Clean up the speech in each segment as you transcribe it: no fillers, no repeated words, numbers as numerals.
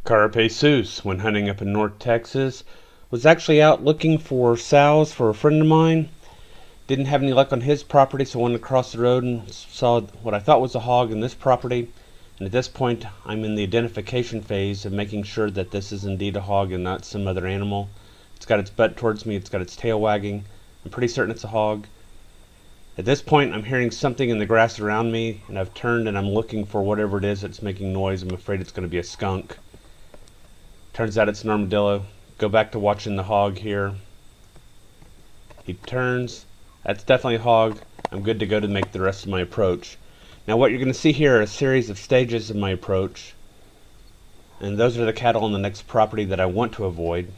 Carpe Sus, when hunting up in North Texas, was actually out looking for sows for a friend of mine. Didn't have any luck on his property, so I went across the road and saw what I thought was a hog in this property. And at this point, I'm in the identification phase of making sure that this is indeed a hog and not some other animal. It's got its butt towards me, it's got its tail wagging. I'm pretty certain it's a hog. At this point, I'm hearing something in the grass around me, and I've turned and I'm looking for whatever it is that's making noise. I'm afraid it's going to be a skunk. Turns out it's an armadillo. Go back to watching the hog here. He turns. That's definitely a hog. I'm good to go to make the rest of my approach. Now what you're going to see here are a series of stages of my approach. And those are the cattle on the next property that I want to avoid.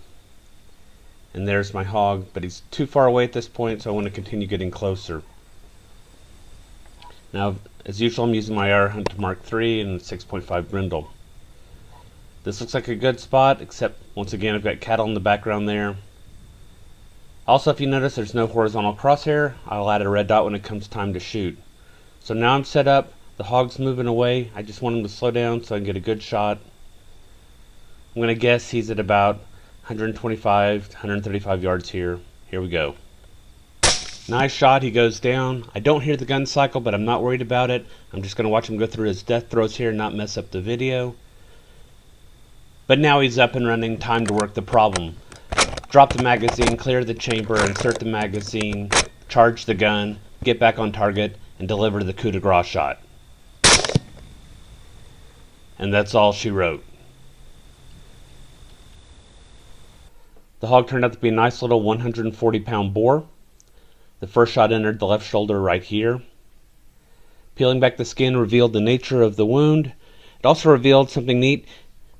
And there's my hog, but he's too far away at this point, so I want to continue getting closer. Now, as usual, I'm using my IR Hunter MKIII and 6.5 brindle. This looks like a good spot, except once again I've got cattle in the background there. Also, if you notice, there's no horizontal crosshair. I'll add a red dot when it comes time to shoot. So now I'm set up, the hog's moving away. I just want him to slow down so I can get a good shot. I'm going to guess he's at about 125 to 135 yards here. Here we go. Nice shot, he goes down. I don't hear the gun cycle, but I'm not worried about it. I'm just going to watch him go through his death throws here and not mess up the video. But now he's up and running, time to work the problem. Drop the magazine, clear the chamber, insert the magazine, charge the gun, get back on target, and deliver the coup de grace shot. And that's all she wrote. The hog turned out to be a nice little 140-pound boar. The first shot entered the left shoulder right here. Peeling back the skin revealed the nature of the wound. It also revealed something neat.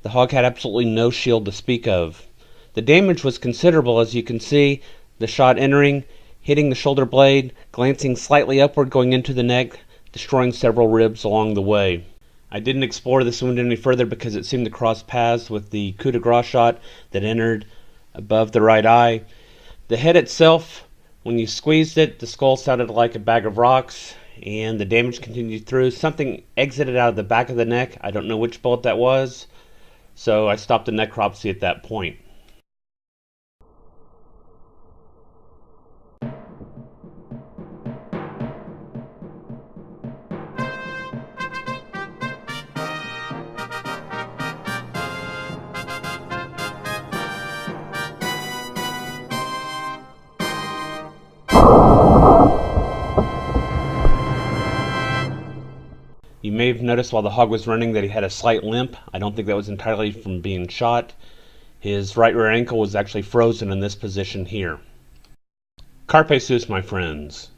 The hog had absolutely no shield to speak of. The damage was considerable, as you can see. The shot entering, hitting the shoulder blade, glancing slightly upward, going into the neck, destroying several ribs along the way. I didn't explore this wound any further because it seemed to cross paths with the coup de grace shot that entered above the right eye. The head itself, when you squeezed it, the skull sounded like a bag of rocks, and the damage continued through. Something exited out of the back of the neck. I don't know which bullet that was. So I stopped the necropsy at that point. You may have noticed while the hog was running that he had a slight limp. I don't think that was entirely from being shot. His right rear ankle was actually frozen in this position here. Carpe Sus, my friends.